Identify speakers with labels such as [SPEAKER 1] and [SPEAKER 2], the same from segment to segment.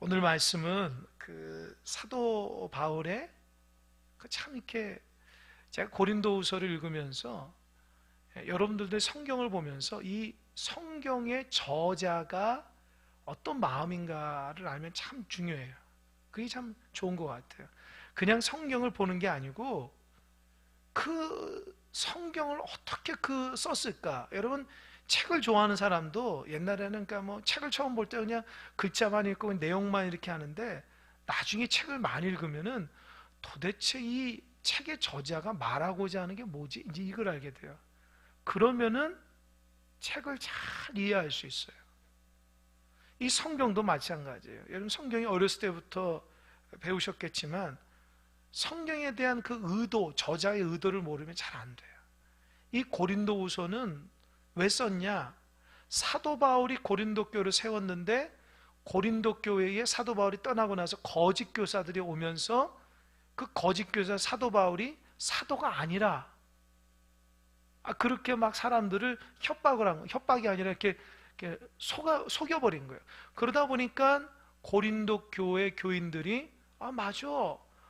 [SPEAKER 1] 오늘 말씀은 그 사도 바울의 참 이렇게 제가 고린도후서를 읽으면서 여러분들도 성경을 보면서 이 성경의 저자가 어떤 마음인가를 알면 참 중요해요. 그게 참 좋은 것 같아요. 그냥 성경을 보는 게 아니고 그 성경을 어떻게 썼을까? 여러분 책을 좋아하는 사람도 옛날에는 그러니까 뭐 책을 처음 볼 때 그냥 글자만 읽고 내용만 이렇게 하는데 나중에 책을 많이 읽으면은 도대체 이 책의 저자가 말하고자 하는 게 뭐지? 이제 이걸 알게 돼요. 그러면은 책을 잘 이해할 수 있어요. 이 성경도 마찬가지예요. 여러분 성경이 어렸을 때부터 배우셨겠지만 성경에 대한 그 의도, 저자의 의도를 모르면 잘 안 돼요. 이 고린도후서는 왜 썼냐? 사도 바울이 고린도 교회를 세웠는데 고린도 교회에 사도 바울이 떠나고 나서 거짓 교사들이 오면서 그 거짓 교사 사도 바울이 사도가 아니라 그렇게 막 사람들을 협박을 한 거예요. 협박이 아니라 이렇게 속여버린 거예요. 그러다 보니까 고린도 교회 교인들이 맞아,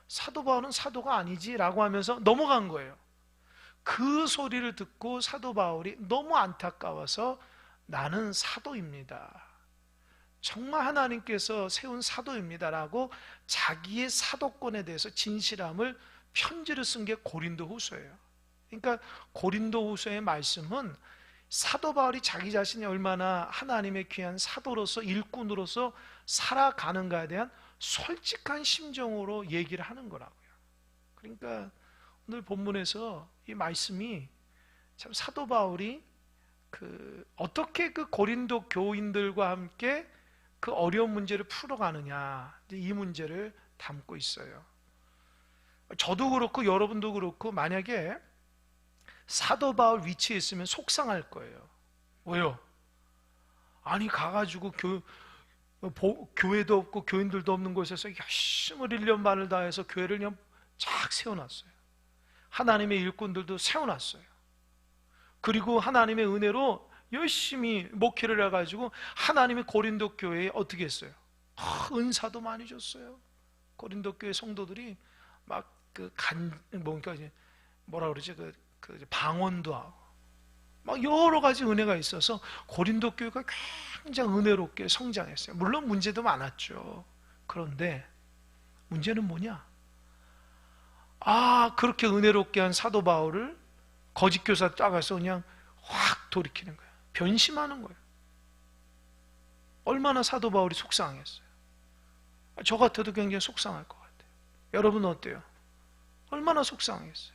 [SPEAKER 1] 사도 바울은 사도가 아니지 라고 하면서 넘어간 거예요. 그 소리를 듣고 사도 바울이 너무 안타까워서 나는 사도입니다, 정말 하나님께서 세운 사도입니다라고 자기의 사도권에 대해서 진실함을 편지를 쓴 게 고린도후서예요. 그러니까 고린도후서의 말씀은 사도 바울이 자기 자신이 얼마나 하나님의 귀한 사도로서 일꾼으로서 살아가는가에 대한 솔직한 심정으로 얘기를 하는 거라고요. 그러니까 오늘 본문에서 이 말씀이 참 사도 바울이 어떻게 그 고린도 교인들과 함께 그 어려운 문제를 풀어가느냐, 이 문제를 담고 있어요. 저도 그렇고 여러분도 그렇고 만약에 사도 바울 위치에 있으면 속상할 거예요. 왜요? 아니 가가지고 교회도 없고 교인들도 없는 곳에서 열심히 1년 반을 다해서 교회를 그냥 쫙 세워놨어요. 하나님의 일꾼들도 세워놨어요. 그리고 하나님의 은혜로 열심히 목회를 해가지고 하나님의 고린도 교회에 어떻게 했어요? 은사도 많이 줬어요. 고린도 교회 성도들이 막 뭐라 그러지? 방언도 하고 막 여러 가지 은혜가 있어서 고린도 교회가 굉장히 은혜롭게 성장했어요. 물론 문제도 많았죠. 그런데 문제는 뭐냐? 그렇게 은혜롭게 한 사도 바울을 거짓 교사 따가서 그냥 확 돌이키는 거예요. 변심하는 거예요. 얼마나 사도 바울이 속상했어요. 저 같아도 굉장히 속상할 것 같아요. 여러분 어때요? 얼마나 속상했어요.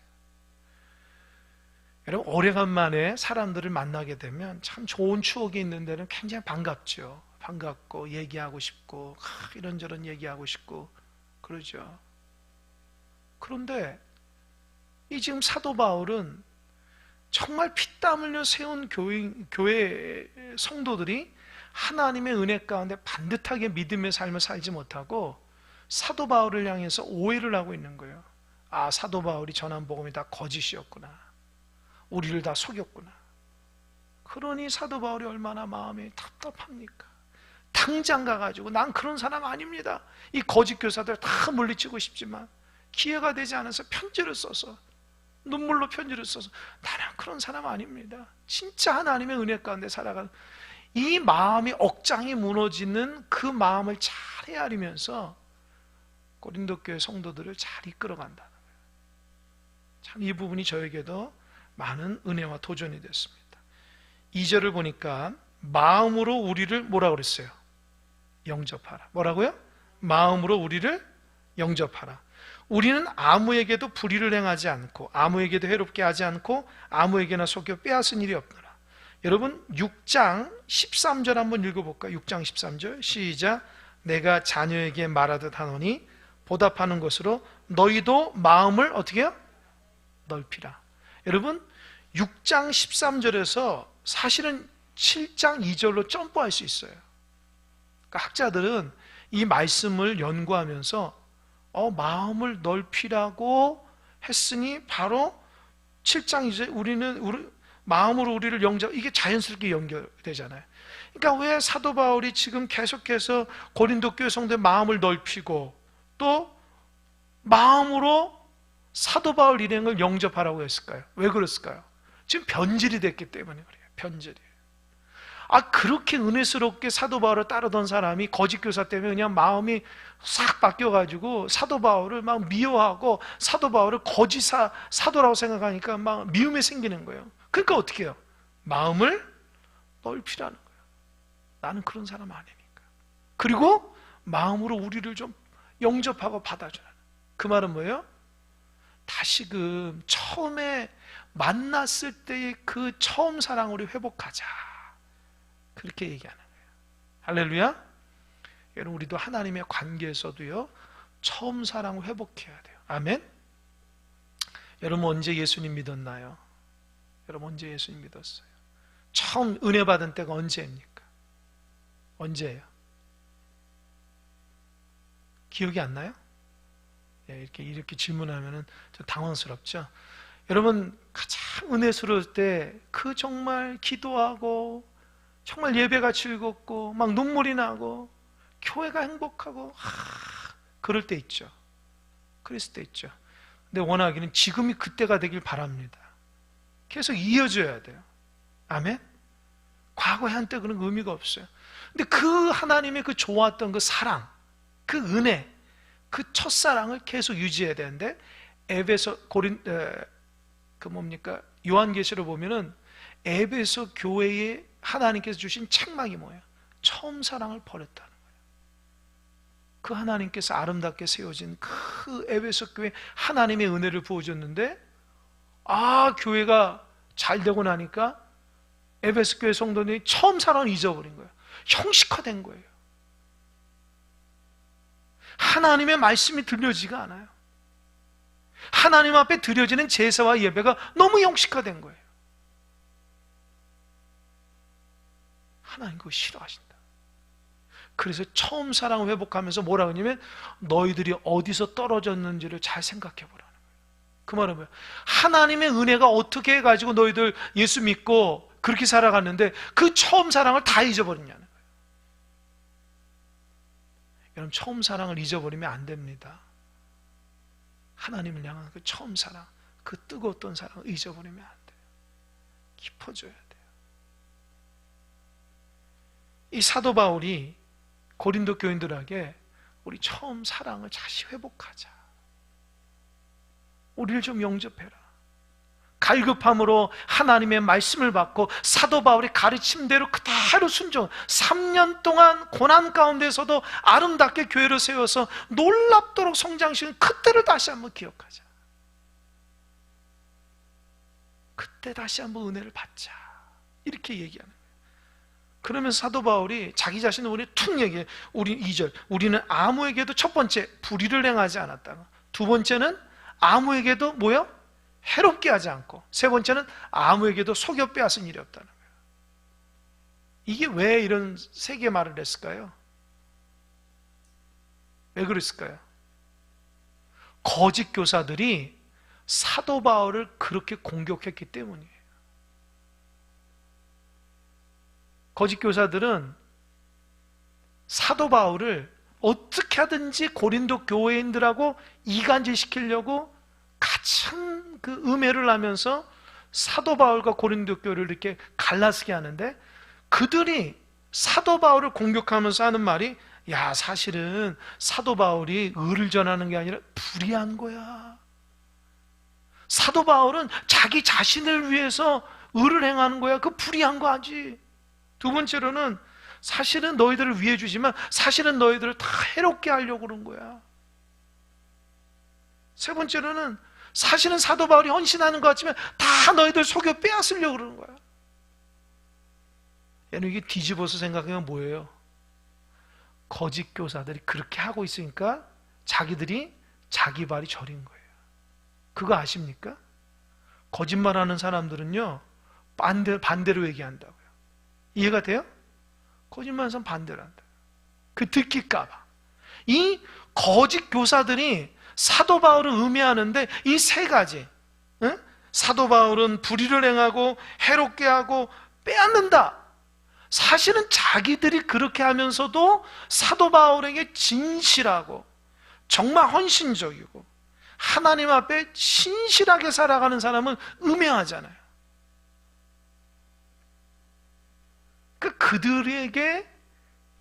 [SPEAKER 1] 여러분 오래간만에 사람들을 만나게 되면 참 좋은 추억이 있는 데는 굉장히 반갑죠. 반갑고 얘기하고 싶고 이런저런 얘기하고 싶고 그러죠. 그런데 이 지금 사도 바울은 정말 피땀 흘려 세운 교회 성도들이 하나님의 은혜 가운데 반듯하게 믿음의 삶을 살지 못하고 사도 바울을 향해서 오해를 하고 있는 거예요. 사도 바울이 전한 복음이 다 거짓이었구나, 우리를 다 속였구나. 그러니 사도 바울이 얼마나 마음이 답답합니까? 당장 가가지고 난 그런 사람 아닙니다, 이 거짓 교사들 다 물리치고 싶지만 기회가 되지 않아서 편지를 써서 눈물로 편지를 써서 나는 그런 사람 아닙니다, 진짜 하나님의 은혜 가운데 살아가는 이 마음이 억장이 무너지는 그 마음을 잘 헤아리면서 고린도 교회 성도들을 잘 이끌어간다는 거예요. 참 이 부분이 저에게도 많은 은혜와 도전이 됐습니다. 2절을 보니까 마음으로 우리를 뭐라고 그랬어요? 영접하라. 뭐라고요? 마음으로 우리를 영접하라. 우리는 아무에게도 불의를 행하지 않고 아무에게도 해롭게 하지 않고 아무에게나 속여 빼앗은 일이 없노라. 여러분 6장 13절 한번 읽어볼까요? 6장 13절 시작. 내가 자녀에게 말하듯 하노니 보답하는 것으로 너희도 마음을 어떻게 해요? 넓히라. 여러분 6장 13절에서 사실은 7장 2절로 점프할 수 있어요. 그러니까 학자들은 이 말씀을 연구하면서 마음을 넓히라고 했으니 바로 7장 이제 우리 마음으로 우리를 영접, 이게 자연스럽게 연결되잖아요. 그러니까 왜 사도 바울이 지금 계속해서 고린도 교회 성도의 마음을 넓히고 또 마음으로 사도 바울 일행을 영접하라고 했을까요? 왜 그랬을까요? 지금 변질이 됐기 때문에 그래요. 변질이. 그렇게 은혜스럽게 사도 바울을 따르던 사람이 거짓 교사 때문에 그냥 마음이 싹 바뀌어가지고 사도 바울을 막 미워하고 사도 바울을 거짓 사도라고 생각하니까 막 미움이 생기는 거예요. 그러니까 어떻게 해요? 마음을 넓히라는 거예요. 나는 그런 사람 아니니까. 그리고 마음으로 우리를 좀 영접하고 받아주라는. 그 말은 뭐예요? 다시금 처음에 만났을 때의 그 처음 사랑 우리 회복하자. 그렇게 얘기하는 거예요. 할렐루야. 여러분, 우리도 하나님의 관계에서도요, 처음 사랑을 회복해야 돼요. 아멘. 여러분, 언제 예수님 믿었나요? 여러분, 언제 예수님 믿었어요? 처음 은혜 받은 때가 언제입니까? 언제예요? 기억이 안 나요? 이렇게 질문하면 좀 당황스럽죠? 여러분, 가장 은혜스러울 때 그 정말 기도하고 정말 예배가 즐겁고 막 눈물이 나고 교회가 행복하고 그럴 때 있죠. 그랬을 때 있죠. 근데 원하기는 지금이 그때가 되길 바랍니다. 계속 이어져야 돼요. 아멘? 과거에 한때 그런 의미가 없어요. 근데 그 하나님의 그 좋았던 그 사랑, 그 은혜, 그 첫사랑을 계속 유지해야 되는데, 요한계시로 보면은 에베소 교회에 하나님께서 주신 책망이 뭐예요? 처음 사랑을 버렸다는 거예요. 그 하나님께서 아름답게 세워진 그 에베소 교회 하나님의 은혜를 부어줬는데, 교회가 잘 되고 나니까 에베소 교회 성도들이 처음 사랑을 잊어버린 거예요. 형식화된 거예요. 하나님의 말씀이 들려지지가 않아요. 하나님 앞에 드려지는 제사와 예배가 너무 형식화된 거예요. 하나님 그거 싫어하신다. 그래서 처음 사랑을 회복하면서 뭐라고 하냐면, 너희들이 어디서 떨어졌는지를 잘 생각해 보라는 거예요. 그 말은 뭐예요? 하나님의 은혜가 어떻게 해가지고 너희들 예수 믿고 그렇게 살아갔는데 그 처음 사랑을 다 잊어버리냐는 거예요. 여러분, 처음 사랑을 잊어버리면 안 됩니다. 하나님을 향한 그 처음 사랑, 그 뜨거웠던 사랑을 잊어버리면 안 돼요. 깊어져야 돼요. 이 사도 바울이 고린도 교인들에게 우리 처음 사랑을 다시 회복하자. 우리를 좀 영접해라. 갈급함으로 하나님의 말씀을 받고 사도 바울의 가르침대로 그대로 순종, 3년 동안 고난 가운데서도 아름답게 교회를 세워서 놀랍도록 성장시킨 그때를 다시 한번 기억하자. 그때 다시 한번 은혜를 받자. 이렇게 얘기하는 거예요. 그러면서 사도 바울이 자기 자신을 우리 툭 얘기해. 우리 2절, 우리는 아무에게도 첫 번째 불의를 행하지 않았다가, 두 번째는 아무에게도 뭐요? 해롭게 하지 않고, 세 번째는 아무에게도 속여 빼앗은 일이 없다는 거예요. 이게 왜 이런 세 개 말을 했을까요? 왜 그랬을까요? 거짓 교사들이 사도 바울을 그렇게 공격했기 때문이에요. 거짓 교사들은 사도 바울을 어떻게 하든지 고린도 교회인들하고 이간질 시키려고 가참 그 음해를 하면서 사도 바울과 고린도 교회를 이렇게 갈라서게 하는데, 그들이 사도 바울을 공격하면서 하는 말이, 야, 사실은 사도 바울이 의를 전하는 게 아니라 불의한 거야. 사도 바울은 자기 자신을 위해서 의를 행하는 거야. 그 불의한 거 아지. 두 번째로는 사실은 너희들을 위해 주지만 사실은 너희들을 다 해롭게 하려고 그런 거야. 세 번째로는 사실은 사도 바울이 헌신하는 것 같지만 다 너희들 속여 빼앗으려고 그러는 거야. 얘는 이게 뒤집어서 생각하면 뭐예요? 거짓 교사들이 그렇게 하고 있으니까 자기들이 자기 발이 저린 거예요. 그거 아십니까? 거짓말하는 사람들은요, 반대로 얘기한다고요. 이해가 돼요? 거짓말하는 사람 반대로 한다. 그 듣길까 봐. 이 거짓 교사들이 사도 바울을 음해하는데 이 세 가지, 사도 바울은 불의를 행하고 해롭게 하고 빼앗는다. 사실은 자기들이 그렇게 하면서도 사도 바울에게 진실하고 정말 헌신적이고 하나님 앞에 신실하게 살아가는 사람은 음해하잖아요.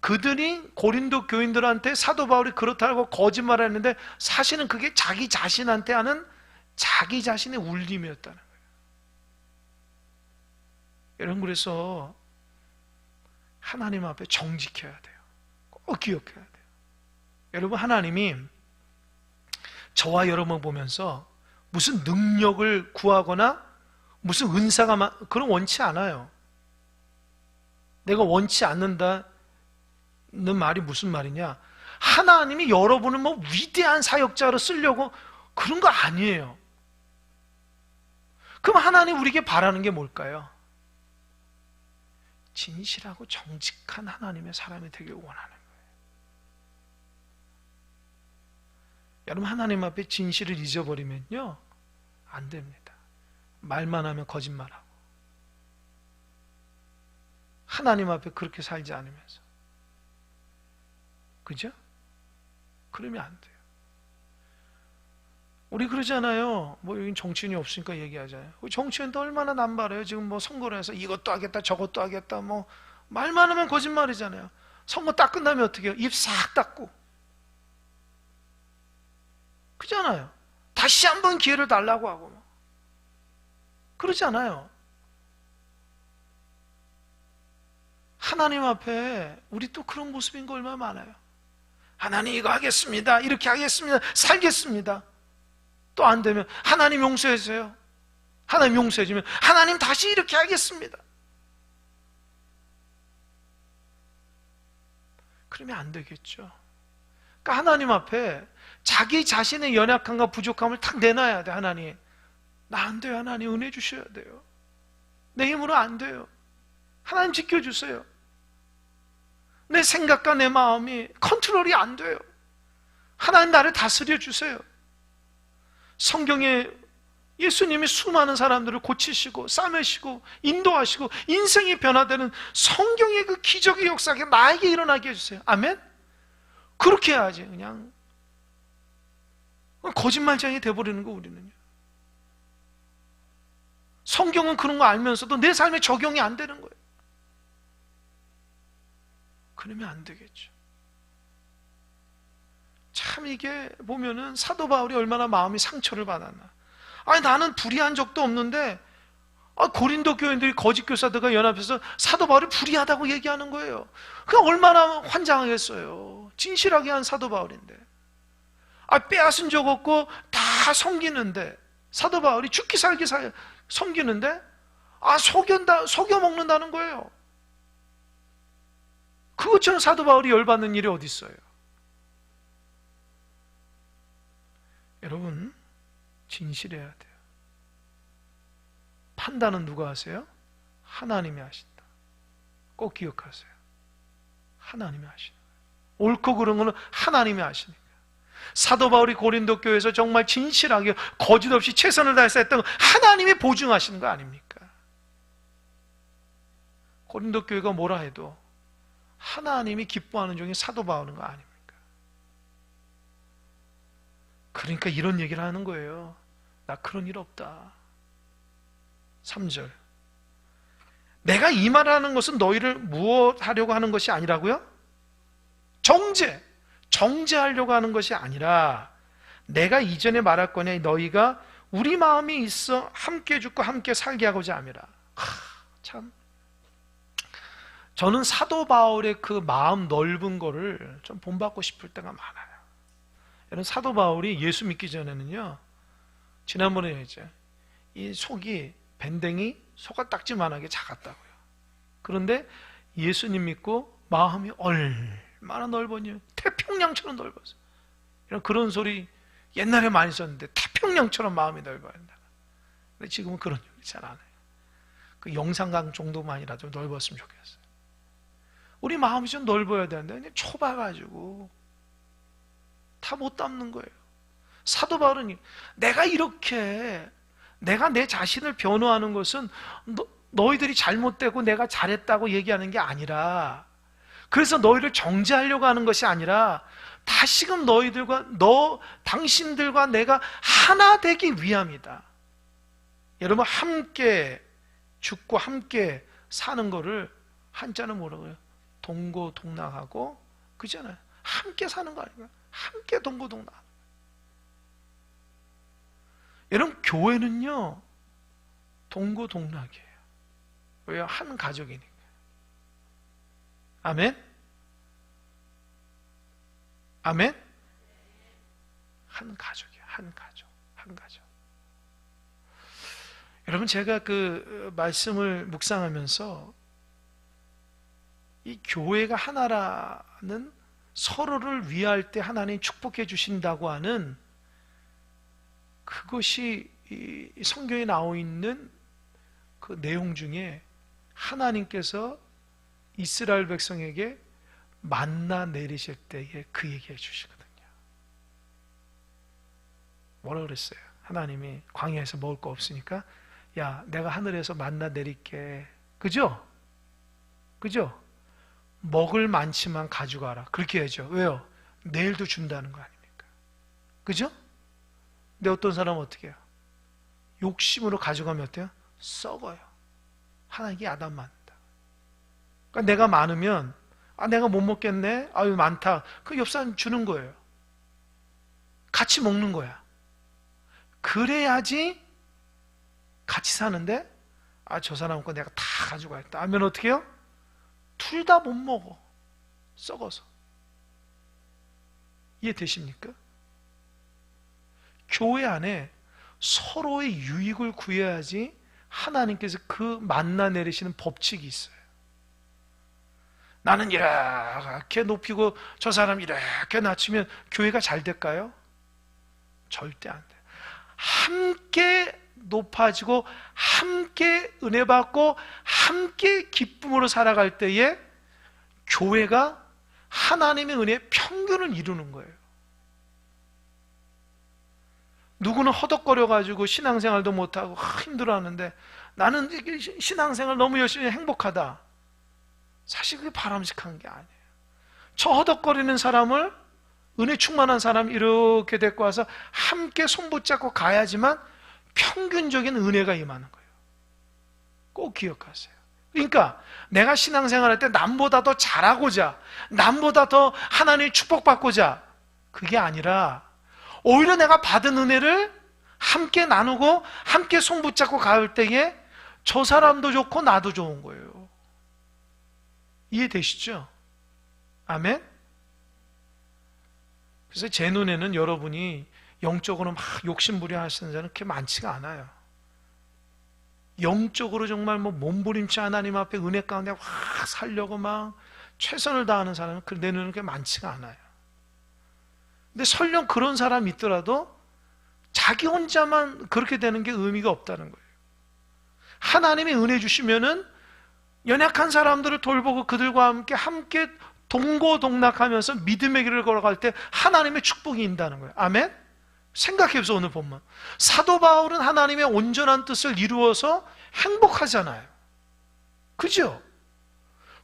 [SPEAKER 1] 그들이 고린도 교인들한테 사도 바울이 그렇다고 거짓말했는데 사실은 그게 자기 자신한테 하는 자기 자신의 울림이었다는 거예요. 여러분, 그래서 하나님 앞에 정직해야 돼요. 꼭 기억해야 돼요. 여러분, 하나님이 저와 여러분 보면서 무슨 능력을 구하거나 무슨 은사가 그런 원치 않아요. 내가 원치 않는다는 말이 무슨 말이냐? 하나님이 여러분을 뭐 위대한 사역자로 쓰려고 그런 거 아니에요. 그럼 하나님 우리에게 바라는 게 뭘까요? 진실하고 정직한 하나님의 사람이 되길 원하는 거예요. 여러분, 하나님 앞에 진실을 잊어버리면요, 안 됩니다. 말만 하면 거짓말하고 하나님 앞에 그렇게 살지 않으면서, 그죠? 그러면 안 돼요. 우리 그러잖아요. 뭐 여긴 정치인이 없으니까 얘기하잖아요. 정치인도 얼마나 남발해요. 지금 뭐 선거를 해서 이것도 하겠다 저것도 하겠다, 뭐 말만 하면 거짓말이잖아요. 선거 딱 끝나면 어떻게 해요? 입 싹 닫고, 그잖아요. 다시 한번 기회를 달라고 하고 그러지 않아요. 하나님 앞에 우리 또 그런 모습인 거 얼마나 많아요. 하나님 이거 하겠습니다, 이렇게 하겠습니다, 살겠습니다. 또 안 되면 하나님 용서해 주세요. 하나님 용서해 주면 하나님 다시 이렇게 하겠습니다. 그러면 안 되겠죠. 그러니까 하나님 앞에 자기 자신의 연약함과 부족함을 탁 내놔야 돼. 하나님, 나 안 돼요. 하나님 은혜 주셔야 돼요. 내 힘으로 안 돼요. 하나님 지켜주세요. 내 생각과 내 마음이 컨트롤이 안 돼요. 하나님 나를 다스려 주세요. 성경에 예수님이 수많은 사람들을 고치시고 싸매시고 인도하시고 인생이 변화되는 성경의 그 기적의 역사가 나에게 일어나게 해주세요. 아멘? 그렇게 해야지. 그냥 거짓말쟁이 돼버리는 거, 우리는요. 성경은 그런 거 알면서도 내 삶에 적용이 안 되는 거예요. 그러면 안 되겠죠. 참, 이게 보면은 사도 바울이 얼마나 마음이 상처를 받았나. 아니, 나는 불의한 적도 없는데 고린도 교인들이 거짓 교사들과 연합해서 사도 바울이 불의하다고 얘기하는 거예요. 그냥 얼마나 환장하겠어요. 진실하게 한 사도 바울인데, 빼앗은 적 없고 다 섬기는데, 사도 바울이 죽기 살기 섬기는데 속여 먹는다는 거예요. 그것처럼 사도 바울이 열받는 일이 어디 있어요? 여러분, 진실해야 돼요. 판단은 누가 하세요? 하나님이 하신다. 꼭 기억하세요. 하나님이 하시는 거예요. 옳고 그른 거는 하나님이 하시니까. 사도 바울이 고린도 교회에서 정말 진실하게 거짓 없이 최선을 다해서 했던 거 하나님이 보증하시는 거 아닙니까? 고린도 교회가 뭐라 해도 하나님이 기뻐하는 종이 사도 바울인 거 아닙니까? 그러니까 이런 얘기를 하는 거예요. 나 그런 일 없다. 3절, 내가 이 말하는 것은 너희를 무엇하려고 하는 것이 아니라고요? 정죄하려고 하는 것이 아니라 내가 이전에 말했거니 너희가 우리 마음이 있어 함께 죽고 함께 살게 하고자 함이라. 참, 저는 사도 바울의 그 마음 넓은 거를 좀 본받고 싶을 때가 많아요. 여러분, 사도 바울이 예수 믿기 전에는요, 지난번에 얘기했죠. 이 속이 밴댕이 소가딱지만하게 작았다고요. 그런데 예수님 믿고 마음이 얼마나 넓었냐, 태평양처럼 넓었어요. 이런 그런 소리 옛날에 많이 썼는데, 태평양처럼 마음이 넓어야 된다. 근데 지금은 그런 얘기 잘 안 해요. 그 영산강 정도만이라도 넓었으면 좋겠어요. 우리 마음이 좀 넓어야 되는데 그냥 좁아가지고 다 못 담는 거예요. 사도 바울은 내가 내 자신을 변호하는 것은 너희들이 잘못되고 내가 잘했다고 얘기하는 게 아니라, 그래서 너희를 정죄하려고 하는 것이 아니라 다시금 당신들과 내가 하나 되기 위함이다. 여러분, 함께 죽고 함께 사는 거를 한자는 뭐라고 해요? 동고동락하고, 그잖아요. 함께 사는 거 아닌가요? 함께 동고동락. 여러분, 교회는요 동고동락이에요. 왜요? 한 가족이니까. 아멘? 아멘? 한 가족이에요. 한 가족. 한 가족. 여러분, 제가 그 말씀을 묵상하면서 이 교회가 하나라는, 서로를 위할 때 하나님 축복해 주신다고 하는 그것이 이 성경에 나와 있는 그 내용 중에 하나님께서 이스라엘 백성에게 만나 내리실 때에 그 얘기해 주시거든요. 뭐라 그랬어요? 하나님이 광야에서 먹을 거 없으니까, 야, 내가 하늘에서 만나 내릴게. 그죠? 그죠? 먹을 만치만 가져가라. 그렇게 해야죠. 왜요? 내일도 준다는 거 아닙니까? 그죠? 근데 어떤 사람은 어떻게 해요? 욕심으로 가져가면 어때요? 썩어요. 하나님께 야단맞는다. 그러니까 내가 많으면, 내가 못 먹겠네? 아유, 많다. 그 옆 사람 주는 거예요. 같이 먹는 거야. 그래야지 같이 사는데, 저 사람 거 내가 다 가져가야겠다 하면 어떻게 해요? 둘 다 못 먹어. 썩어서. 이해되십니까? 교회 안에 서로의 유익을 구해야지 하나님께서 그 만나 내리시는 법칙이 있어요. 나는 이렇게 높이고 저 사람 이렇게 낮추면 교회가 잘 될까요? 절대 안 돼요. 함께 높아지고 함께 은혜 받고 함께 기쁨으로 살아갈 때에 교회가 하나님의 은혜의 평균을 이루는 거예요. 누구는 허덕거려가지고 신앙생활도 못하고 힘들어하는데, 나는 신앙생활 너무 열심히 행복하다. 사실 그게 바람직한 게 아니에요. 저 허덕거리는 사람을, 은혜 충만한 사람 이렇게 데리고 와서 함께 손붙잡고 가야지만 평균적인 은혜가 임하는 거예요. 꼭 기억하세요. 그러니까 내가 신앙생활할 때 남보다 더 잘하고자, 남보다 더 하나님의 축복받고자, 그게 아니라 오히려 내가 받은 은혜를 함께 나누고 함께 손붙잡고 갈 때에 저 사람도 좋고 나도 좋은 거예요. 이해되시죠? 아멘? 그래서 제 눈에는 여러분이 영적으로 막 욕심부려 하시는 자는 그렇게 많지가 않아요. 영적으로 정말 몸부림치 하나님 앞에 은혜 가운데 확 살려고 막 최선을 다하는 사람은 내 눈에는 그렇게 많지가 않아요. 근데 설령 그런 사람이 있더라도 자기 혼자만 그렇게 되는 게 의미가 없다는 거예요. 하나님이 은혜 주시면은 연약한 사람들을 돌보고 그들과 함께 동고동락하면서 믿음의 길을 걸어갈 때 하나님의 축복이 인다는 거예요. 아멘? 생각해보세요. 오늘 본문 사도 바울은 하나님의 온전한 뜻을 이루어서 행복하잖아요. 그죠?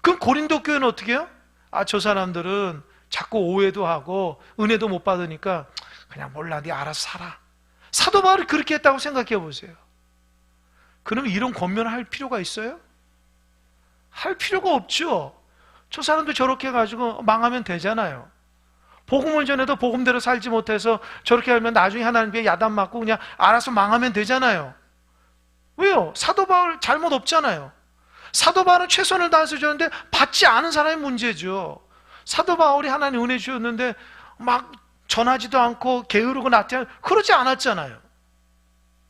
[SPEAKER 1] 그럼 고린도 교회는 어떻게 해요? 저 사람들은 자꾸 오해도 하고 은혜도 못 받으니까 그냥 몰라, 네 알아서 살아. 사도 바울이 그렇게 했다고 생각해 보세요. 그럼 이런 권면을 할 필요가 있어요? 할 필요가 없죠. 저 사람도 저렇게 해가지고 망하면 되잖아요. 복음을 전해도 복음대로 살지 못해서 저렇게 하면 나중에 하나님께 야단 맞고 그냥 알아서 망하면 되잖아요. 왜요? 사도 바울 잘못 없잖아요. 사도 바울은 최선을 다해서 줬는데 받지 않은 사람이 문제죠. 사도 바울이 하나님 은혜 주셨는데 막 전하지도 않고 게으르고 나태하고 그러지 않았잖아요.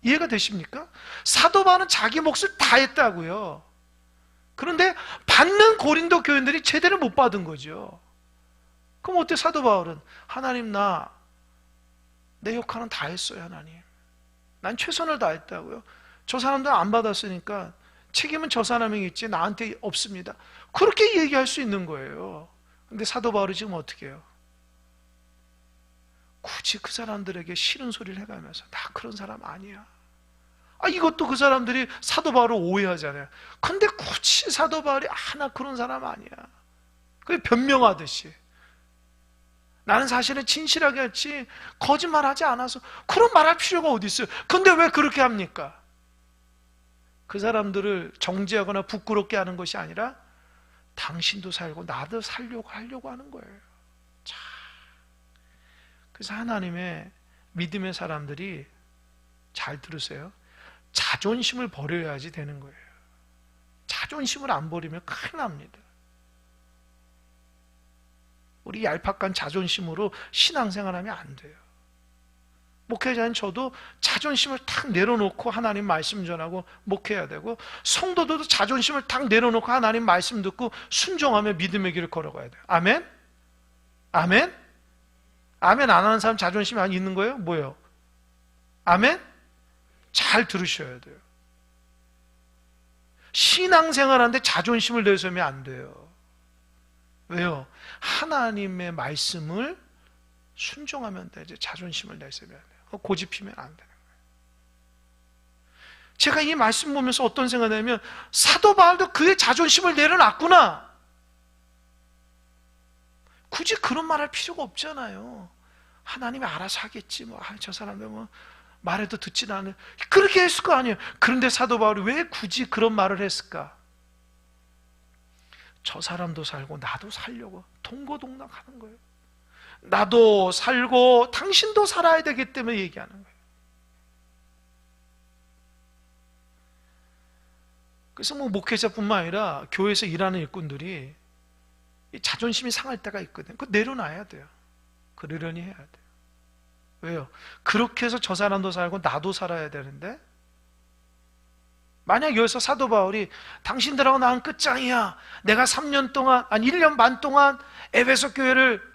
[SPEAKER 1] 이해가 되십니까? 사도 바울은 자기 몫을 다 했다고요. 그런데 받는 고린도 교인들이 제대로 못 받은 거죠. 그럼 어때? 사도 바울은 하나님, 내 역할은 다 했어요. 하나님, 난 최선을 다했다고요. 저 사람들 안 받았으니까 책임은 저 사람에게 있지 나한테 없습니다. 그렇게 얘기할 수 있는 거예요. 근데 사도 바울이 지금 어떻게 해요? 굳이 그 사람들에게 싫은 소리를 해가면서 나 그런 사람 아니야. 이것도 그 사람들이 사도 바울을 오해하잖아요. 근데 굳이 사도 바울이 하나 그런 사람 아니야. 그게 변명하듯이 나는 사실은 진실하게 했지 거짓말하지 않아서, 그런 말할 필요가 어디 있어요. 근데 왜 그렇게 합니까? 그 사람들을 정죄하거나 부끄럽게 하는 것이 아니라 당신도 살고 나도 살려고 하려고 하는 거예요. 자, 그래서 하나님의 믿음의 사람들이 잘 들으세요. 자존심을 버려야지 되는 거예요. 자존심을 안 버리면 큰일 납니다. 우리 얄팍한 자존심으로 신앙생활하면 안 돼요. 목회자인 저도 자존심을 탁 내려놓고 하나님 말씀 전하고 목회해야 되고, 성도들도 자존심을 탁 내려놓고 하나님 말씀 듣고 순종하며 믿음의 길을 걸어가야 돼요. 아멘? 아멘? 아멘 안 하는 사람 자존심이 안 있는 거예요? 뭐예요? 아멘? 잘 들으셔야 돼요. 신앙생활하는데 자존심을 내세우면 안 돼요. 왜요? 하나님의 말씀을 순종하면 되지, 자존심을 내세우면 안 돼요. 고집피면 안 되는 거예요. 제가 이 말씀 보면서 어떤 생각이냐면, 사도 바울도 그의 자존심을 내려놨구나. 굳이 그런 말 할 필요가 없잖아요. 하나님이 알아서 하겠지, 저 사람들 말해도 듣지 않는, 그렇게 했을 거 아니에요. 그런데 사도 바울이 왜 굳이 그런 말을 했을까? 저 사람도 살고 나도 살려고 동고동락하는 거예요. 나도 살고 당신도 살아야 되기 때문에 얘기하는 거예요. 그래서 목회자뿐만 아니라 교회에서 일하는 일꾼들이 자존심이 상할 때가 있거든요. 그거 내려놔야 돼요. 그러려니 해야 돼요. 왜요? 그렇게 해서 저 사람도 살고 나도 살아야 되는데, 만약 여기서 사도 바울이 당신들하고 나는 끝장이야, 내가 3년 동안, 1년 반 동안 에베소 교회를,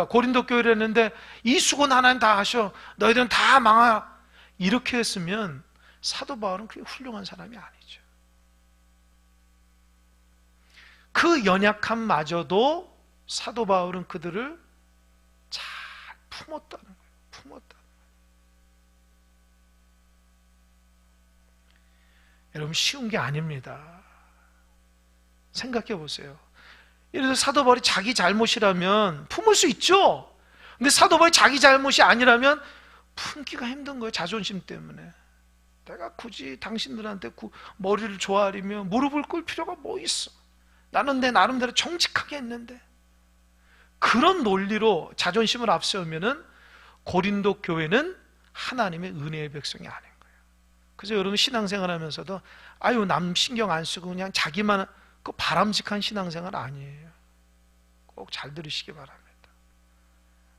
[SPEAKER 1] 고린도 교회를 했는데 이 수고는 하나님 다 하셔, 너희들은 다 망하, 이렇게 했으면 사도 바울은 그렇게 훌륭한 사람이 아니죠. 그 연약함마저도 사도 바울은 그들을 잘 품었다는 거예요. 여러분, 쉬운 게 아닙니다. 생각해 보세요. 예를 들어 사도 바울이 자기 잘못이라면 품을 수 있죠. 근데 사도 바울이 자기 잘못이 아니라면 품기가 힘든 거예요. 자존심 때문에. 내가 굳이 당신들한테 머리를 조아리며 무릎을 꿇을 필요가 뭐 있어. 나는 내 나름대로 정직하게 했는데. 그런 논리로 자존심을 앞세우면은 고린도 교회는 하나님의 은혜의 백성이 아닌 거예요. 그래서 여러분 신앙생활 하면서도 남 신경 안 쓰고 그냥 자기만, 그 바람직한 신앙생활 아니에요. 꼭 잘 들으시기 바랍니다.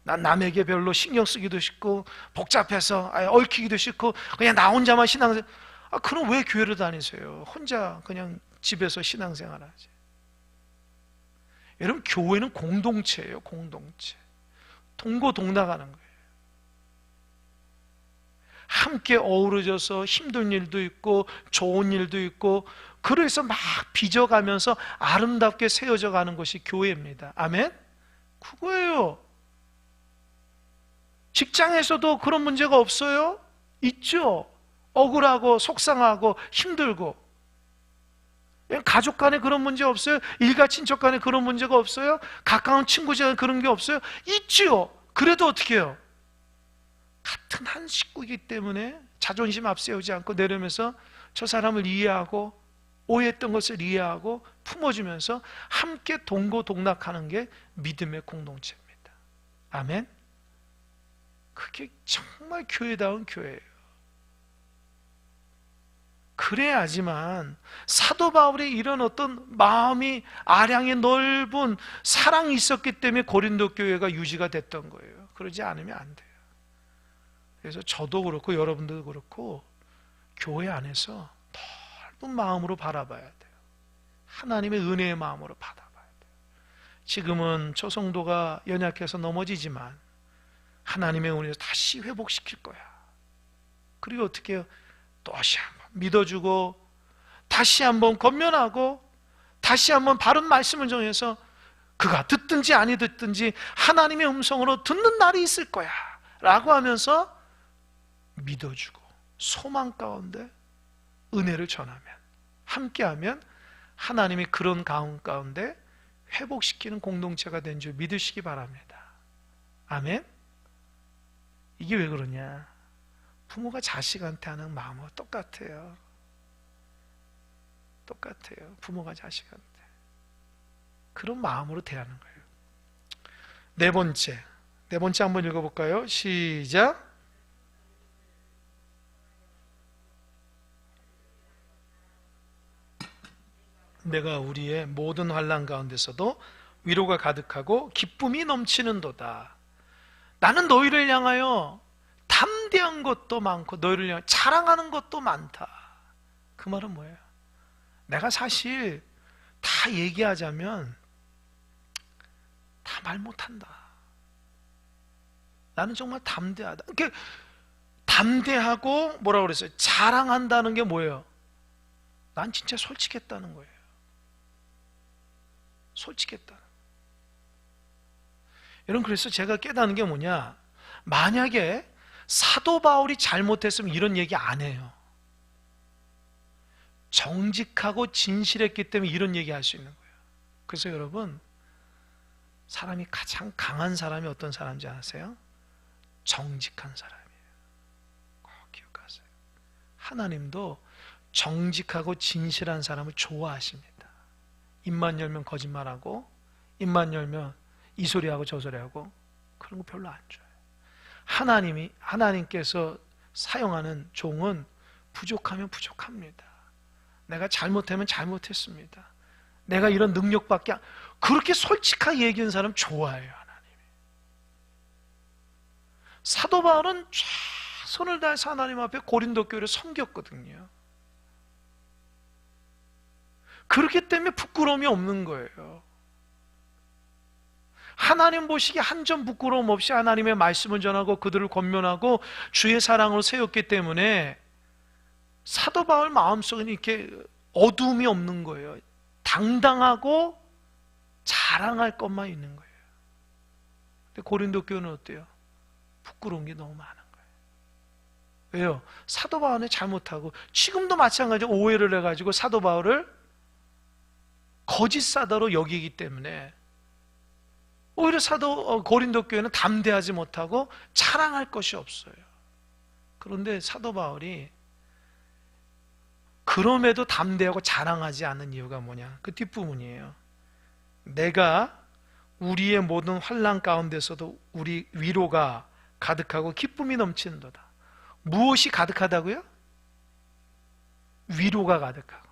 [SPEAKER 1] 난 남에게 별로 신경 쓰기도 싫고 복잡해서 얽히기도 싫고 그냥 나 혼자만 신앙생활. 그럼 왜 교회를 다니세요? 혼자 그냥 집에서 신앙생활 하지. 여러분, 교회는 공동체예요. 공동체. 동고동락하는 거예요. 함께 어우러져서 힘든 일도 있고 좋은 일도 있고, 그래서 막 빚어가면서 아름답게 세워져 가는 것이 교회입니다. 아멘? 그거예요. 직장에서도 그런 문제가 없어요? 있죠. 억울하고 속상하고 힘들고. 가족 간에 그런 문제 없어요? 일가 친척 간에 그런 문제가 없어요? 가까운 친구 간에 그런 게 없어요? 있죠. 그래도 어떻게 해요? 같은 한 식구이기 때문에 자존심 앞세우지 않고 내려면서 저 사람을 이해하고 오해했던 것을 이해하고 품어주면서 함께 동고동락하는 게 믿음의 공동체입니다. 아멘? 그게 정말 교회다운 교회예요. 그래야지만 사도 바울의 이런 어떤 마음이 아량이 넓은 사랑이 있었기 때문에 고린도 교회가 유지가 됐던 거예요. 그러지 않으면 안 돼요. 그래서 저도 그렇고 여러분들도 그렇고 교회 안에서 넓은 마음으로 바라봐야 돼요. 하나님의 은혜의 마음으로 바라봐야 돼요. 지금은 저 성도가 연약해서 넘어지지만 하나님의 은혜에서 다시 회복시킬 거야. 그리고 어떻게 해요? 다시 한번 믿어주고 다시 한번 권면하고 다시 한번 바른 말씀을 정해서 그가 듣든지 아니 듣든지 하나님의 음성으로 듣는 날이 있을 거야 라고 하면서 믿어주고 소망 가운데 은혜를 전하면, 함께하면 하나님이 그런 가운데 회복시키는 공동체가 된 줄 믿으시기 바랍니다. 아멘? 이게 왜 그러냐? 부모가 자식한테 하는 마음과 똑같아요. 똑같아요. 부모가 자식한테. 그런 마음으로 대하는 거예요. 네 번째 한번 읽어볼까요? 시작. 내가 우리의 모든 환난 가운데서도 위로가 가득하고 기쁨이 넘치는도다. 나는 너희를 향하여 담대한 것도 많고 너희를 향하여 자랑하는 것도 많다. 그 말은 뭐예요? 내가 사실 다 얘기하자면 다 말 못한다. 나는 정말 담대하다. 그러니까 담대하고 뭐라고 그랬어요? 자랑한다는 게 뭐예요? 난 진짜 솔직했다는 거예요. 솔직했다. 여러분, 그래서 제가 깨닫는 게 뭐냐? 만약에 사도 바울이 잘못했으면 이런 얘기 안 해요. 정직하고 진실했기 때문에 이런 얘기 할 수 있는 거예요. 그래서 여러분, 사람이 가장 강한 사람이 어떤 사람인지 아세요? 정직한 사람이에요. 꼭 기억하세요. 하나님도 정직하고 진실한 사람을 좋아하십니다. 입만 열면 거짓말하고 입만 열면 이 소리하고 저 소리하고 그런 거 별로 안 좋아해요. 하나님께서 사용하는 종은 부족하면 부족합니다. 내가 잘못하면 잘못했습니다. 내가 이런 능력밖에 그렇게 솔직하게 얘기하는 사람 좋아해요. 하나님이. 사도 바울은 최선을 다해서 하나님 앞에 고린도 교회를 섬겼거든요. 그렇기 때문에 부끄러움이 없는 거예요. 하나님 보시기에 한 점 부끄러움 없이 하나님의 말씀을 전하고 그들을 권면하고 주의 사랑으로 세웠기 때문에 사도 바울 마음속에는 이렇게 어두움이 없는 거예요. 당당하고 자랑할 것만 있는 거예요. 근데 고린도 교회는 어때요? 부끄러운 게 너무 많은 거예요. 왜요? 사도 바울은 잘못하고 지금도 마찬가지로 오해를 해가지고 사도 바울을 거짓 사도로 여기기 때문에 오히려 고린도 교회는 담대하지 못하고 자랑할 것이 없어요. 그런데 사도 바울이 그럼에도 담대하고 자랑하지 않는 이유가 뭐냐? 그 뒷부분이에요. 내가 우리의 모든 환난 가운데서도 우리 위로가 가득하고 기쁨이 넘치는도다. 무엇이 가득하다고요? 위로가 가득하고.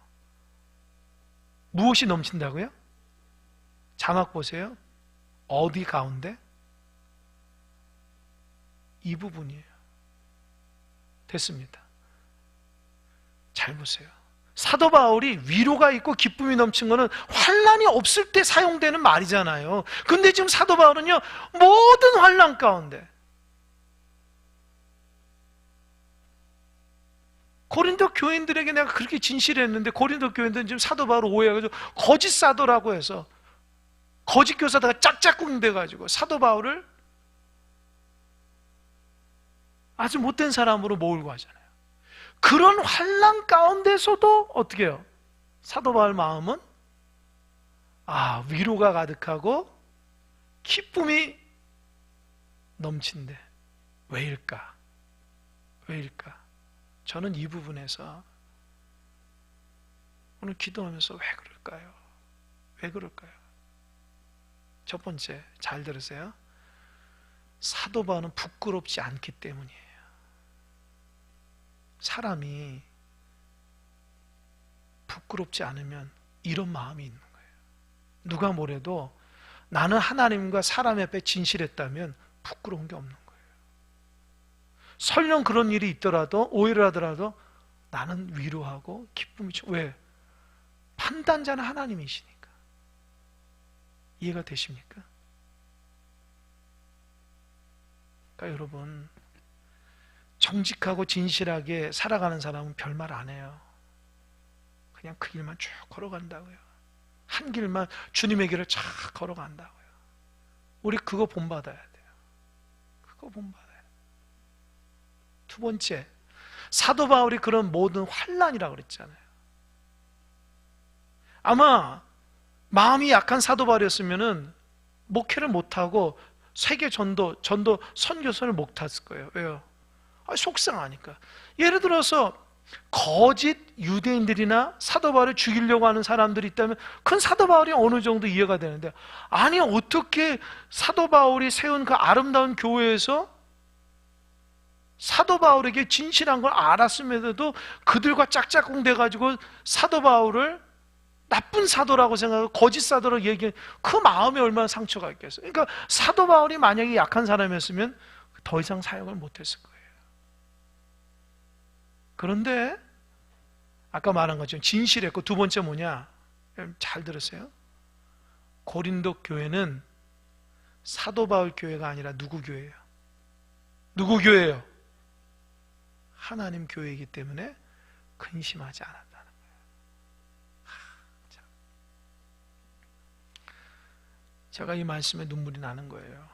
[SPEAKER 1] 무엇이 넘친다고요? 자막 보세요. 어디 가운데? 이 부분이에요. 됐습니다. 잘 보세요. 사도 바울이 위로가 있고 기쁨이 넘친 거는 환난이 없을 때 사용되는 말이잖아요. 근데 지금 사도 바울은요, 모든 환난 가운데 고린도 교인들에게 내가 그렇게 진실했는데 고린도 교인들은 지금 사도 바울을 오해해가지고 거짓 사도라고 해서 거짓 교사다가 짝짝꿍 돼가지고 사도 바울을 아주 못된 사람으로 몰고 하잖아요. 그런 환난 가운데서도 어떻게 해요? 사도 바울 마음은 위로가 가득하고 기쁨이 넘친대. 왜일까? 저는 이 부분에서 오늘 기도하면서 왜 그럴까요? 첫 번째, 잘 들으세요. 사도 바울은 부끄럽지 않기 때문이에요. 사람이 부끄럽지 않으면 이런 마음이 있는 거예요. 누가 뭐래도 나는 하나님과 사람 앞에 진실했다면 부끄러운 게 없는 거예요. 설령 그런 일이 있더라도, 오해를 하더라도 나는 위로하고 기쁨이 왜? 판단자는 하나님이시니까. 이해가 되십니까? 그러니까 여러분, 정직하고 진실하게 살아가는 사람은 별말 안 해요. 그냥 그 길만 쭉 걸어간다고요. 한 길만 주님의 길을 쫙 걸어간다고요. 우리 그거 본받아야 돼요. 두 번째, 사도 바울이 그런 모든 환난이라고 그랬잖아요. 아마 마음이 약한 사도 바울이었으면은 목회를 못하고 세계 전도 선교선을 못했을 거예요. 왜요? 속상하니까. 예를 들어서 거짓 유대인들이나 사도 바울을 죽이려고 하는 사람들이 있다면 그건 사도 바울이 어느 정도 이해가 되는데, 아니 어떻게 사도 바울이 세운 그 아름다운 교회에서 사도 바울에게 진실한 걸 알았음에도 그들과 짝짝꿍 돼가지고 사도 바울을 나쁜 사도라고 생각하고 거짓 사도라고 얘기해. 그 마음에 얼마나 상처가 있겠어요. 그러니까 사도 바울이 만약에 약한 사람이었으면 더 이상 사역을 못했을 거예요. 그런데 아까 말한 것처럼 진실했고, 두 번째 뭐냐? 잘 들으세요. 고린도 교회는 사도 바울 교회가 아니라 누구 교회예요? 누구 교회예요? 하나님 교회이기 때문에 근심하지 않았다는 거예요. 제가 이 말씀에 눈물이 나는 거예요.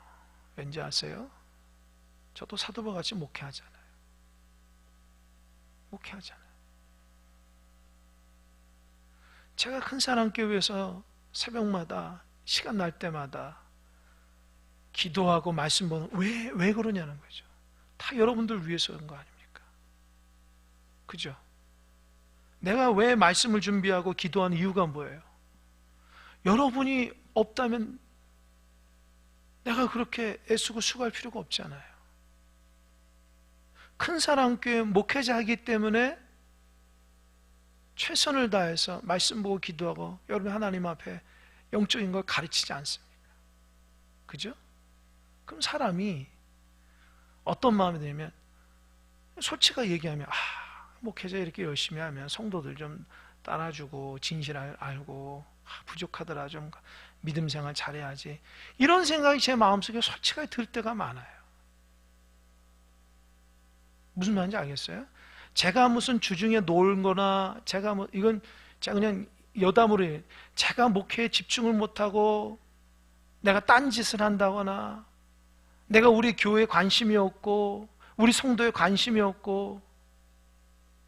[SPEAKER 1] 왠지 아세요? 저도 사도 바울 같이 목회하잖아요. 제가 큰 사랑교회에서 새벽마다 시간 날 때마다 기도하고 말씀 보는, 왜 그러냐는 거죠. 다 여러분들 위해서 그런 거 아닙니까? 그죠? 내가 왜 말씀을 준비하고 기도하는 이유가 뭐예요? 여러분이 없다면 내가 그렇게 애쓰고 수고할 필요가 없잖아요. 큰 사랑교회 목회자이기 때문에 최선을 다해서 말씀 보고 기도하고 여러분 하나님 앞에 영적인 걸 가르치지 않습니까? 그죠? 그럼 사람이 어떤 마음이 들면, 솔직하게 얘기하면 목회자 이렇게 열심히 하면 성도들 좀 따라주고 진실 알고 부족하더라, 좀 믿음 생활 잘해야지, 이런 생각이 제 마음속에 솔직하게 들 때가 많아요. 무슨 말인지 알겠어요? 제가 무슨 주중에 놀 거나 제가 이건 제가 그냥 여담으로 해요. 제가 목회에 집중을 못하고 내가 딴짓을 한다거나 내가 우리 교회에 관심이 없고 우리 성도에 관심이 없고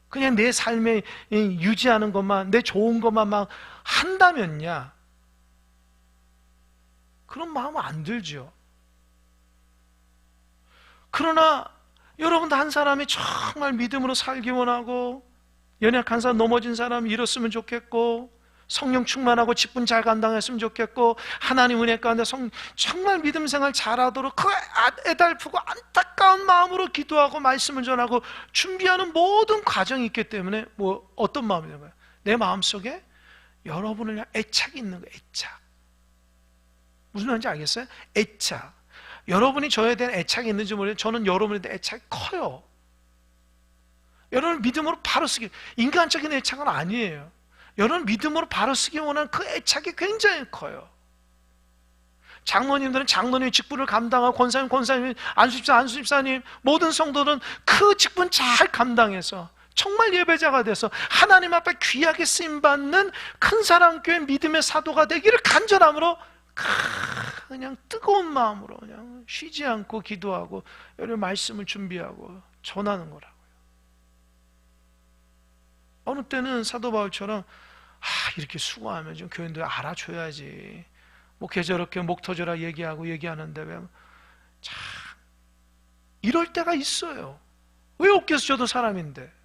[SPEAKER 1] 그냥 내 삶에 유지하는 것만, 내 좋은 것만 막 한다면야 그런 마음은 안 들죠. 그러나 여러분도 한 사람이 정말 믿음으로 살기 원하고, 연약한 사람, 넘어진 사람 잃었으면 좋겠고, 성령 충만하고 직분 잘 감당했으면 좋겠고, 하나님 은혜 가운데 정말 믿음 생활 잘하도록 그 애달프고 안타까운 마음으로 기도하고 말씀을 전하고 준비하는 모든 과정이 있기 때문에 어떤 마음이 드는 거예요? 내 마음속에 여러분을 위한 애착이 있는 거예요. 애착. 무슨 말인지 알겠어요? 애착. 여러분이 저에 대한 애착이 있는지 모르겠는데 저는 여러분에 대한 애착이 커요. 여러분 믿음으로 바로 쓰기, 인간적인 애착은 아니에요. 여러분 믿음으로 바로 쓰기 원하는 그 애착이 굉장히 커요. 장로님들은 장로님의 직분을 감당하고, 권사님, 안수집사님, 모든 성도는 그 직분 잘 감당해서 정말 예배자가 돼서 하나님 앞에 귀하게 쓰임받는 큰 사랑교회 믿음의 사도가 되기를 간절함으로 그냥 뜨거운 마음으로 그냥 쉬지 않고 기도하고 여러 말씀을 준비하고 전하는 거라고요. 어느 때는 사도 바울처럼 이렇게 수고하면 좀 교인들 알아줘야지, 목회 저렇게 목 터져라 얘기하는데 왜 참 이럴 때가 있어요. 왜 없겠어? 저도 사람인데.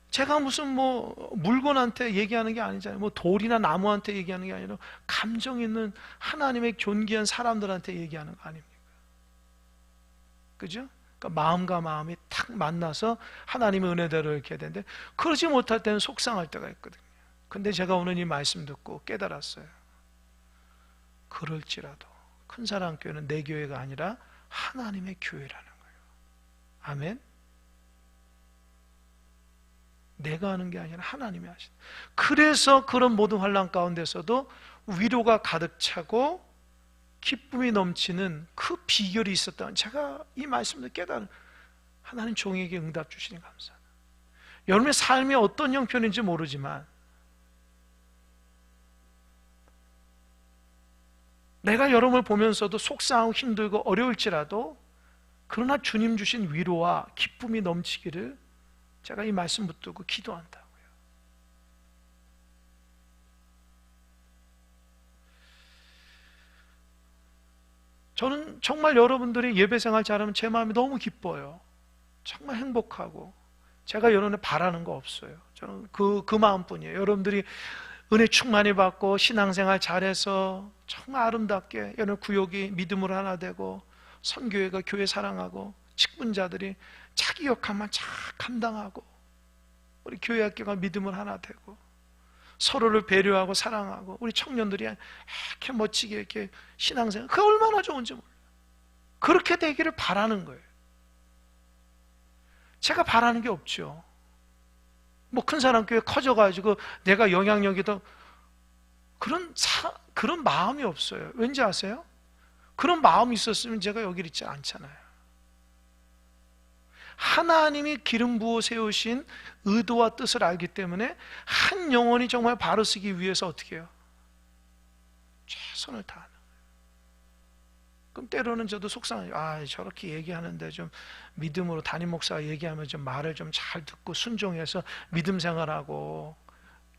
[SPEAKER 1] 제가 무슨 물건한테 얘기하는 게 아니잖아요. 돌이나 나무한테 얘기하는 게 아니라 감정 있는 하나님의 존귀한 사람들한테 얘기하는 거 아닙니까? 그죠? 그러니까 마음과 마음이 탁 만나서 하나님의 은혜대로 이렇게 해야 되는데, 그러지 못할 때는 속상할 때가 있거든요. 근데 제가 오늘 이 말씀 듣고 깨달았어요. 그럴지라도 큰 사랑교회는 내 교회가 아니라 하나님의 교회라는 거예요. 아멘. 내가 하는 게 아니라 하나님이 하시는. 그래서 그런 모든 환난 가운데서도 위로가 가득 차고 기쁨이 넘치는 그 비결이 있었다는, 제가 이 말씀을 깨달은, 하나님 종에게 응답 주시니 감사합니다. 여러분의 삶이 어떤 형편인지 모르지만 내가 여러분을 보면서도 속상하고 힘들고 어려울지라도 그러나 주님 주신 위로와 기쁨이 넘치기를 제가 이 말씀 붙들고 기도한다고요. 저는 정말 여러분들이 예배생활 잘하면 제 마음이 너무 기뻐요. 정말 행복하고 제가 여러분에 바라는 거 없어요. 저는 그 마음뿐이에요. 여러분들이 은혜 충만히 받고 신앙생활 잘해서 정말 아름답게 여러분 구역이 믿음으로 하나 되고 선교회가 교회 사랑하고 직분자들이 자기 역할만 잘 감당하고 우리 교회 학교가 믿음을 하나 되고 서로를 배려하고 사랑하고 우리 청년들이 이렇게 멋지게 이렇게 신앙생활 그게 얼마나 좋은지 몰라요. 그렇게 되기를 바라는 거예요. 제가 바라는 게 없죠. 뭐 큰 사람 교회 커져가지고 내가 영향력이 더 그런 마음이 없어요. 왠지 아세요? 그런 마음이 있었으면 제가 여기 있지 않잖아요. 하나님이 기름 부어 세우신 의도와 뜻을 알기 때문에 한 영혼이 정말 바로 서기 위해서 어떻게 해요? 최선을 다하는 거예요. 그럼 때로는 저도 속상해요. 저렇게 얘기하는데 좀 믿음으로 담임 목사가 얘기하면 좀 말을 좀 잘 듣고 순종해서 믿음 생활하고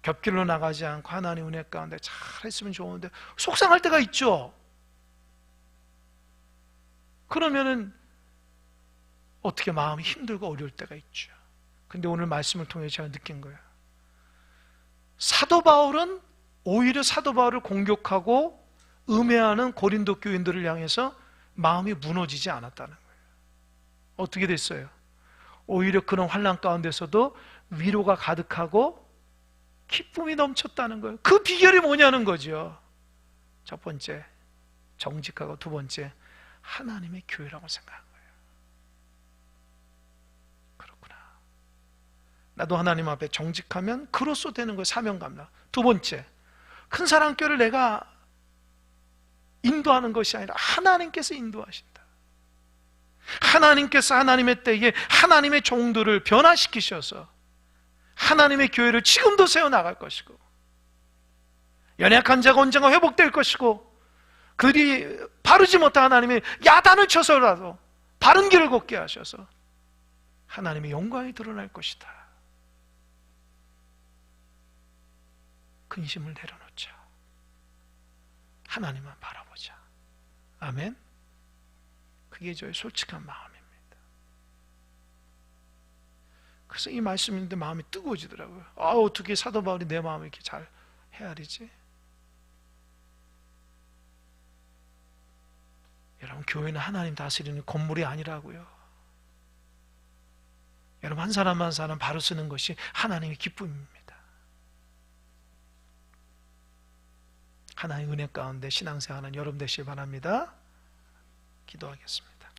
[SPEAKER 1] 겹길로 나가지 않고 하나님 은혜 가운데 잘 했으면 좋은데 속상할 때가 있죠. 그러면은 어떻게 마음이 힘들고 어려울 때가 있죠. 근데 오늘 말씀을 통해 제가 느낀 거예요. 사도 바울은 오히려 사도 바울을 공격하고 음해하는 고린도 교인들을 향해서 마음이 무너지지 않았다는 거예요. 어떻게 됐어요? 오히려 그런 환난 가운데서도 위로가 가득하고 기쁨이 넘쳤다는 거예요. 그 비결이 뭐냐는 거죠. 첫 번째, 정직하고 두 번째, 하나님의 교회라고 생각한 거예요. 그렇구나. 나도 하나님 앞에 정직하면 그로써 되는 거예요. 사명감나. 두 번째, 큰 사랑교회를 내가 인도하는 것이 아니라 하나님께서 인도하신다. 하나님께서 하나님의 때에 하나님의 종들을 변화시키셔서 하나님의 교회를 지금도 세워나갈 것이고 연약한 자가 언젠가 회복될 것이고 그들이 바르지 못한 하나님의 야단을 쳐서라도 바른 길을 걷게 하셔서 하나님의 영광이 드러날 것이다. 근심을 내려놓자. 하나님만 바라보자. 아멘. 그게 저의 솔직한 마음입니다. 그래서 이 말씀인데 마음이 뜨거워지더라고요. 어떻게 사도 바울이 내 마음을 이렇게 잘 헤아리지? 여러분, 교회는 하나님 다스리는 건물이 아니라고요. 여러분, 한 사람 한 사람 바로 쓰는 것이 하나님의 기쁨입니다. 하나님의 은혜 가운데 신앙생활하는 여러분 되시길 바랍니다. 기도하겠습니다.